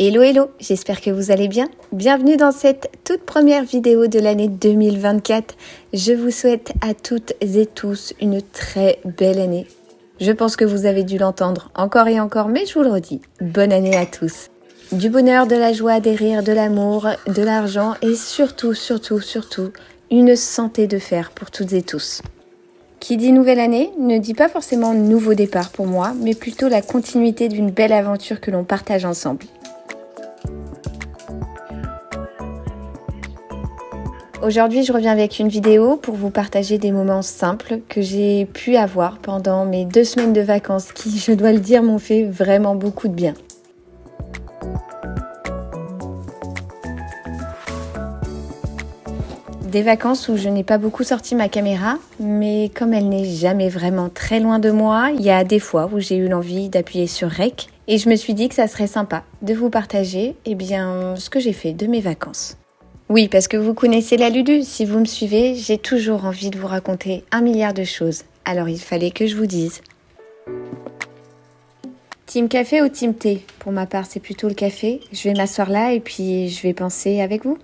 Hello hello, j'espère que vous allez bien. Bienvenue dans cette toute première vidéo de l'année 2024. Je vous souhaite à toutes et tous une très belle année. Je pense que vous avez dû l'entendre encore et encore, mais je vous le redis, bonne année à tous. Du bonheur, de la joie, des rires, de l'amour, de l'argent et surtout, une santé de fer pour toutes et tous. Qui dit nouvelle année ne dit pas forcément nouveau départ pour moi, mais plutôt la continuité d'une belle aventure que l'on partage ensemble. Aujourd'hui, je reviens avec une vidéo pour vous partager des moments simples que j'ai pu avoir pendant mes 2 semaines de vacances qui, je dois le dire, m'ont fait vraiment beaucoup de bien. Des vacances où je n'ai pas beaucoup sorti ma caméra, mais comme elle n'est jamais vraiment très loin de moi, il y a des fois où j'ai eu l'envie d'appuyer sur Rec et je me suis dit que ça serait sympa de vous partager ce que j'ai fait de mes vacances. Oui, parce que vous connaissez la Lulu, si vous me suivez, j'ai toujours envie de vous raconter 1 milliard de choses. Alors il fallait que je vous dise. Team café ou team thé? Pour ma part, c'est plutôt le café. Je vais m'asseoir là et puis je vais penser avec vous.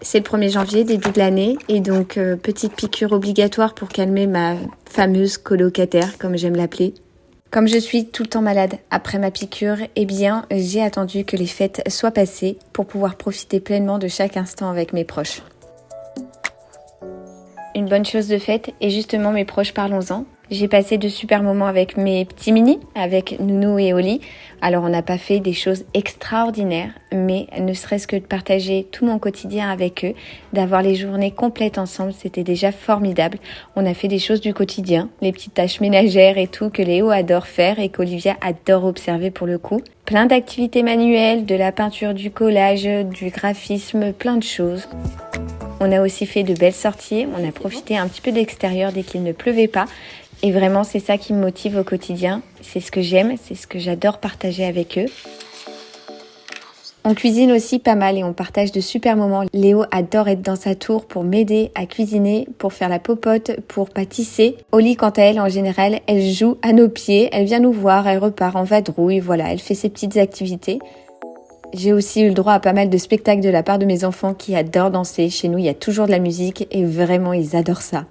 C'est le 1er janvier, début de l'année, et donc petite piqûre obligatoire pour calmer ma fameuse colocataire, comme j'aime l'appeler. Comme je suis tout le temps malade après ma piqûre, j'ai attendu que les fêtes soient passées pour pouvoir profiter pleinement de chaque instant avec mes proches. Une bonne chose de faite, et justement mes proches, parlons-en. J'ai passé de super moments avec mes petits minis, avec Nounou et Oli. Alors on n'a pas fait des choses extraordinaires, mais ne serait-ce que de partager tout mon quotidien avec eux, d'avoir les journées complètes ensemble, c'était déjà formidable. On a fait des choses du quotidien, les petites tâches ménagères et tout que Léo adore faire et qu'Olivia adore observer pour le coup. Plein d'activités manuelles, de la peinture, du collage, du graphisme, plein de choses. On a aussi fait de belles sorties, on a profité un petit peu de l'extérieur dès qu'il ne pleuvait pas. Et vraiment, c'est ça qui me motive au quotidien. C'est ce que j'aime, c'est ce que j'adore partager avec eux. On cuisine aussi pas mal et on partage de super moments. Léo adore être dans sa tour pour m'aider à cuisiner, pour faire la popote, pour pâtisser. Oli, quant à elle, en général, elle joue à nos pieds. Elle vient nous voir, elle repart en vadrouille. Voilà, elle fait ses petites activités. J'ai aussi eu le droit à pas mal de spectacles de la part de mes enfants qui adorent danser. Chez nous, il y a toujours de la musique et vraiment, ils adorent ça.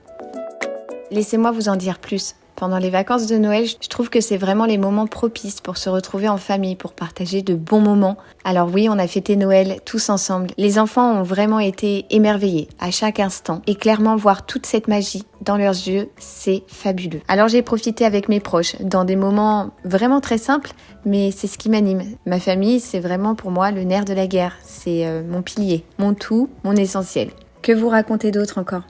Laissez-moi vous en dire plus. Pendant les vacances de Noël, je trouve que c'est vraiment les moments propices pour se retrouver en famille, pour partager de bons moments. Alors oui, on a fêté Noël tous ensemble. Les enfants ont vraiment été émerveillés à chaque instant. Et clairement, voir toute cette magie dans leurs yeux, c'est fabuleux. Alors j'ai profité avec mes proches dans des moments vraiment très simples, mais c'est ce qui m'anime. Ma famille, c'est vraiment pour moi le nerf de la guerre. C'est mon pilier, mon tout, mon essentiel. Que vous racontez d'autre encore?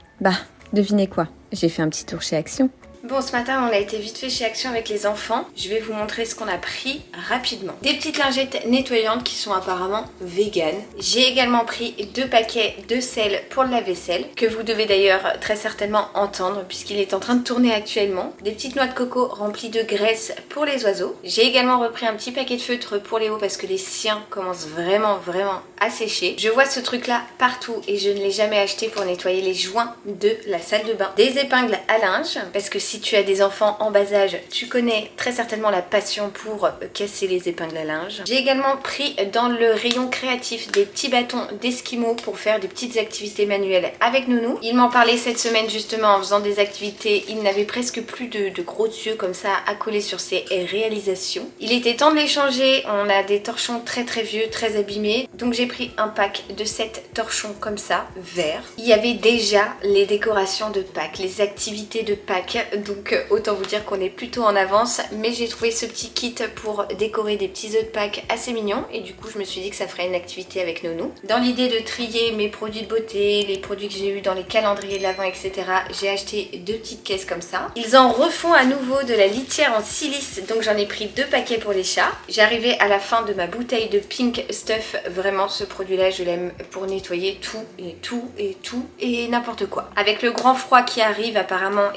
Devinez quoi? J'ai fait un petit tour chez Action. Bon, ce matin, on a été vite fait chez Action avec les enfants. Je vais vous montrer ce qu'on a pris rapidement. Des petites lingettes nettoyantes qui sont apparemment véganes. J'ai également pris 2 paquets de sel pour le lave-vaisselle, que vous devez d'ailleurs très certainement entendre puisqu'il est en train de tourner actuellement. Des petites noix de coco remplies de graisse pour les oiseaux. J'ai également repris un petit paquet de feutre pour Léo parce que les siens commencent vraiment à sécher. Je vois ce truc-là partout et je ne l'ai jamais acheté pour nettoyer les joints de la salle de bain. Des épingles à linge, parce que si tu as des enfants en bas âge, tu connais très certainement la passion pour casser les épingles à linge. J'ai également pris dans le rayon créatif des petits bâtons d'esquimaux pour faire des petites activités manuelles avec Nounou. Il m'en parlait cette semaine justement en faisant des activités. Il n'avait presque plus de gros yeux comme ça à coller sur ses réalisations. Il était temps de les changer. On a des torchons très vieux, très abîmés. Donc j'ai pris un pack de 7 torchons comme ça, verts. Il y avait déjà les décorations de Pâques, les activités de Pâques. Donc autant vous dire qu'on est plutôt en avance, mais j'ai trouvé ce petit kit pour décorer des petits œufs de Pâques assez mignons et du coup je me suis dit que ça ferait une activité avec Nounou. Dans l'idée de trier mes produits de beauté, les produits que j'ai eu dans les calendriers de l'Avent, etc., j'ai acheté 2 petites caisses comme ça. Ils en refont à nouveau de la litière en silice, donc j'en ai pris 2 paquets pour les chats. J'arrivais à la fin de ma bouteille de Pink Stuff, vraiment ce produit là je l'aime pour nettoyer tout et n'importe quoi. Avec le grand froid qui arrive apparemment,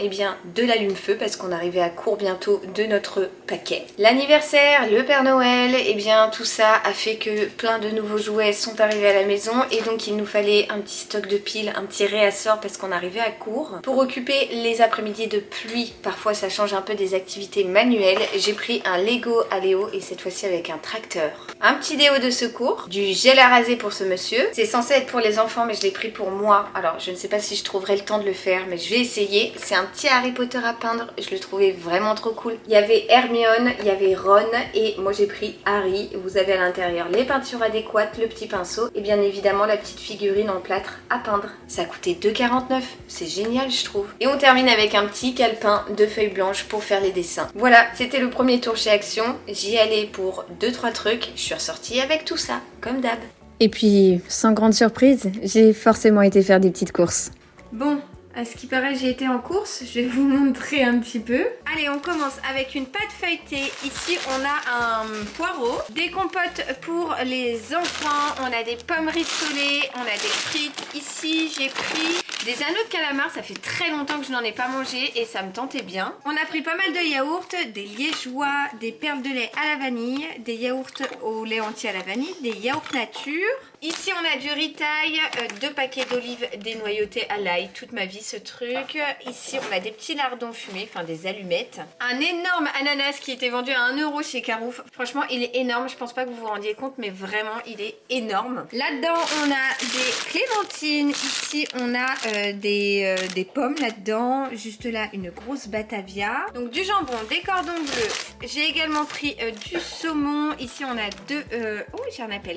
de l'allume-feu parce qu'on arrivait à court bientôt de notre paquet. L'anniversaire, le Père Noël, et bien tout ça a fait que plein de nouveaux jouets sont arrivés à la maison et donc il nous fallait un petit stock de piles, un petit réassort parce qu'on arrivait à court. Pour occuper les après-midi de pluie, parfois ça change un peu des activités manuelles, j'ai pris un Lego à Léo et cette fois-ci avec un tracteur. Un petit déo de secours, du gel à raser pour ce monsieur. C'est censé être pour les enfants mais je l'ai pris pour moi. Alors je ne sais pas si je trouverai le temps de le faire mais je vais essayer. C'est un petit Harry Potter à peindre, je le trouvais vraiment trop cool. Il y avait Hermione, il y avait Ron et moi j'ai pris Harry. Vous avez à l'intérieur les peintures adéquates, le petit pinceau et bien évidemment la petite figurine en plâtre à peindre. Ça a coûté 2,49 €. C'est génial je trouve. Et on termine avec un petit calepin de feuilles blanches pour faire les dessins. Voilà, c'était le premier tour chez Action. J'y allais pour 2-3 trucs. Je suis ressortie avec tout ça, comme d'hab. Et puis, sans grande surprise, j'ai forcément été faire des petites courses. Bon, à ce qui paraît, j'ai été en course. Je vais vous montrer un petit peu. Allez, on commence avec une pâte feuilletée. Ici, on a un poireau, des compotes pour les enfants. On a des pommes rissolées, on a des frites. Ici, j'ai pris des anneaux de calamar. Ça fait très longtemps que je n'en ai pas mangé et ça me tentait bien. On a pris pas mal de yaourts, des liégeois, des perles de lait à la vanille, des yaourts au lait entier à la vanille, des yaourts nature. Ici, on a du ritaille, 2 paquets d'olives dénoyautées à l'ail. Toute ma vie, ce truc. Ici, on a des petits lardons fumés, enfin des allumettes. Un énorme ananas qui était vendu à 1 € chez Carouf. Franchement, il est énorme. Je pense pas que vous vous rendiez compte, mais vraiment, il est énorme. Là-dedans, on a des clémentines. Ici, on a des pommes là-dedans. Juste là, une grosse batavia. Donc, du jambon, des cordons bleus. J'ai également pris du saumon. Ici, on a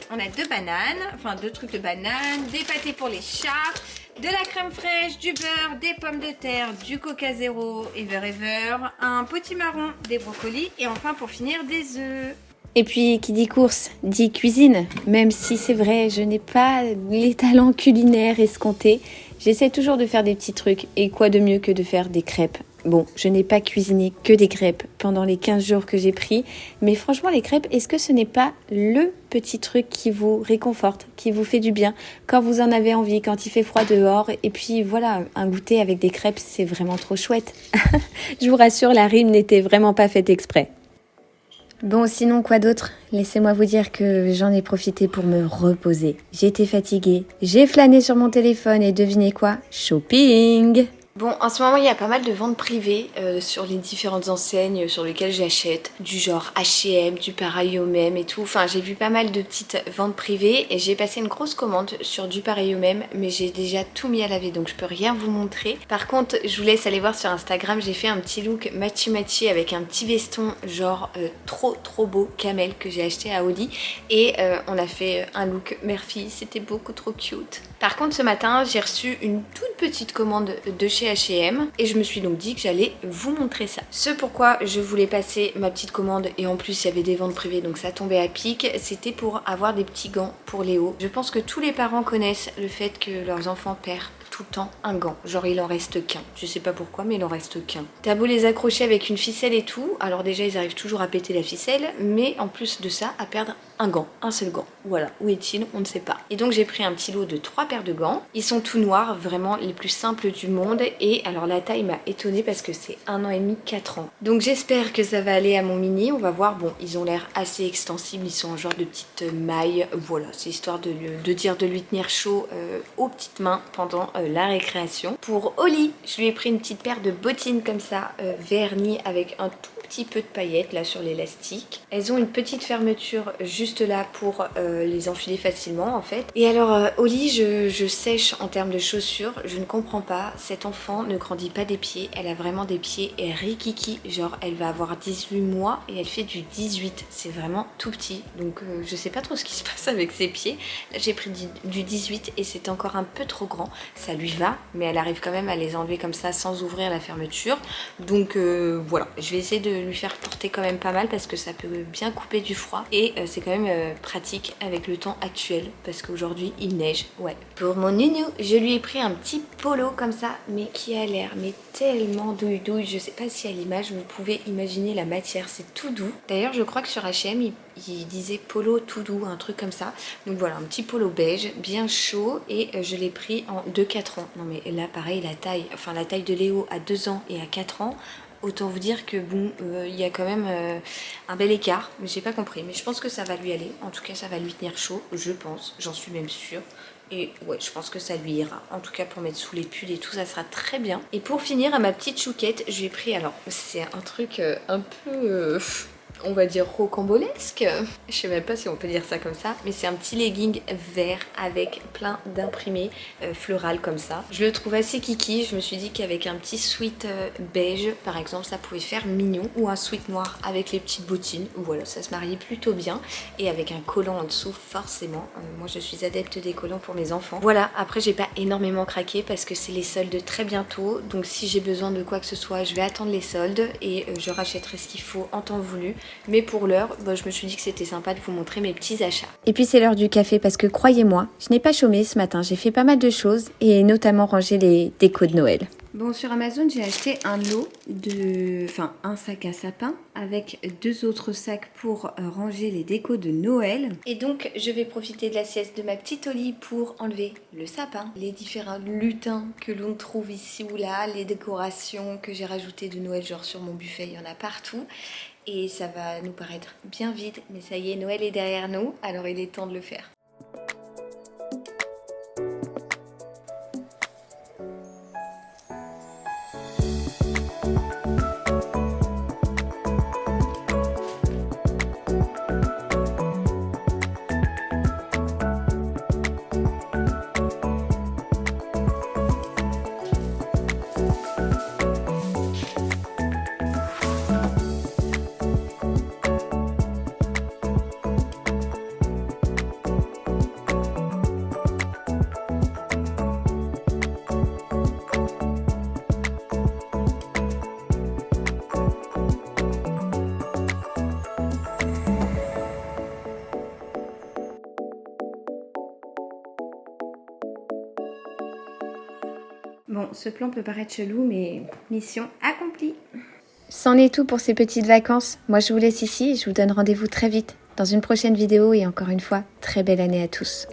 on a 2 bananes. Enfin 2 trucs de bananes, des pâtés pour les chats, de la crème fraîche, du beurre, des pommes de terre, du coca zéro, ever, un potimarron, des brocolis et enfin pour finir des œufs. Et puis, qui dit course, dit cuisine. Même si c'est vrai, je n'ai pas les talents culinaires escomptés, j'essaie toujours de faire des petits trucs. Et quoi de mieux que de faire des crêpes? Bon, je n'ai pas cuisiné que des crêpes pendant les 15 jours que j'ai pris. Mais franchement, les crêpes, est-ce que ce n'est pas le petit truc qui vous réconforte, qui vous fait du bien quand vous en avez envie, quand il fait froid dehors? Et puis voilà, un goûter avec des crêpes, c'est vraiment trop chouette. Je vous rassure, la rime n'était vraiment pas faite exprès. Bon, sinon, quoi d'autre? Laissez-moi vous dire que j'en ai profité pour me reposer. J'étais fatiguée, j'ai flâné sur mon téléphone et devinez quoi? Shopping! Bon, en ce moment, il y a pas mal de ventes privées sur les différentes enseignes sur lesquelles j'achète. Du genre H&M, du pareil au même et tout. Enfin, j'ai vu pas mal de petites ventes privées et j'ai passé une grosse commande sur du pareil au même. Mais j'ai déjà tout mis à laver, donc je peux rien vous montrer. Par contre, je vous laisse aller voir sur Instagram. J'ai fait un petit look matchy avec un petit veston genre trop beau camel que j'ai acheté à Oli. Et on a fait un look mère-fille. C'était beaucoup trop cute. Par contre, ce matin, j'ai reçu une toute petite commande de chez H&M et je me suis donc dit que j'allais vous montrer ça. Ce pourquoi je voulais passer ma petite commande et en plus il y avait des ventes privées donc ça tombait à pic, c'était pour avoir des petits gants pour Léo. Je pense que tous les parents connaissent le fait que leurs enfants perdent tout le temps un gant, genre il en reste qu'un, je sais pas pourquoi mais il en reste qu'un. T'as beau les accrocher avec une ficelle et tout, alors déjà ils arrivent toujours à péter la ficelle, mais en plus de ça à perdre un gant, un seul gant. Voilà, où est-il? On ne sait pas. Et donc j'ai pris un petit lot de 3 paires de gants. Ils sont tout noirs, vraiment les plus simples du monde. Et alors la taille m'a étonnée parce que c'est 1 an et demi, 4 ans. Donc j'espère que ça va aller à mon mini. On va voir. Bon, ils ont l'air assez extensibles. Ils sont en genre de petites mailles. Voilà, c'est histoire de lui tenir chaud aux petites mains pendant la récréation. Pour Oli, je lui ai pris une petite paire de bottines comme ça, vernies avec un tout petit peu de paillettes là sur l'élastique. Elles ont une petite fermeture juste là pour les enfiler facilement en fait. Et alors Oli, je sèche en termes de chaussures, je ne comprends pas, cette enfant ne grandit pas des pieds, elle a vraiment des pieds rikiki, genre elle va avoir 18 mois et elle fait du 18, c'est vraiment tout petit, donc je sais pas trop ce qui se passe avec ses pieds. Là j'ai pris du 18 et c'est encore un peu trop grand, ça lui va, mais elle arrive quand même à les enlever comme ça sans ouvrir la fermeture, donc voilà, je vais essayer de lui faire porter quand même pas mal parce que ça peut bien couper du froid. Et c'est quand même pratique avec le temps actuel parce qu'aujourd'hui il neige. Ouais. Pour mon nounou, je lui ai pris un petit polo comme ça, mais qui a l'air mais tellement douille. Je sais pas si à l'image vous pouvez imaginer la matière, c'est tout doux. D'ailleurs je crois que sur H&M il disait polo tout doux, un truc comme ça. Donc voilà, un petit polo beige, bien chaud, et je l'ai pris en 2-4 ans. Non mais là pareil, la taille de Léo à 2 ans et à 4 ans, autant vous dire que bon, il y a quand même un bel écart, mais j'ai pas compris. Mais je pense que ça va lui aller, en tout cas ça va lui tenir chaud, je pense, j'en suis même sûre. Et ouais, je pense que ça lui ira. En tout cas, pour mettre sous les pulls et tout, ça sera très bien. Et pour finir, à ma petite chouquette, je lui ai pris, alors, c'est un truc un peu... on va dire rocambolesque, je sais même pas si on peut dire ça comme ça, mais c'est un petit legging vert avec plein d'imprimés floral comme ça. Je le trouve assez kiki, je me suis dit qu'avec un petit sweat beige par exemple ça pouvait faire mignon, ou un sweat noir avec les petites bottines, voilà, ça se mariait plutôt bien, et avec un collant en dessous forcément. Moi je suis adepte des collants pour mes enfants. Voilà, après j'ai pas énormément craqué parce que c'est les soldes très bientôt, donc si j'ai besoin de quoi que ce soit je vais attendre les soldes et je rachèterai ce qu'il faut en temps voulu. Mais pour l'heure, je me suis dit que c'était sympa de vous montrer mes petits achats. Et puis c'est l'heure du café parce que croyez-moi, je n'ai pas chômé ce matin. J'ai fait pas mal de choses et notamment ranger les décos de Noël. Bon, sur Amazon, j'ai acheté un lot un sac à sapin avec 2 autres sacs pour ranger les décos de Noël. Et donc, je vais profiter de la sieste de ma petite Oli pour enlever le sapin, les différents lutins que l'on trouve ici ou là, les décorations que j'ai rajoutées de Noël, genre sur mon buffet, il y en a partout. Et ça va nous paraître bien vide, mais ça y est, Noël est derrière nous, alors il est temps de le faire. Bon, ce plan peut paraître chelou, mais mission accomplie. C'en est tout pour ces petites vacances. Moi je vous laisse ici et je vous donne rendez-vous très vite dans une prochaine vidéo et encore une fois, très belle année à tous.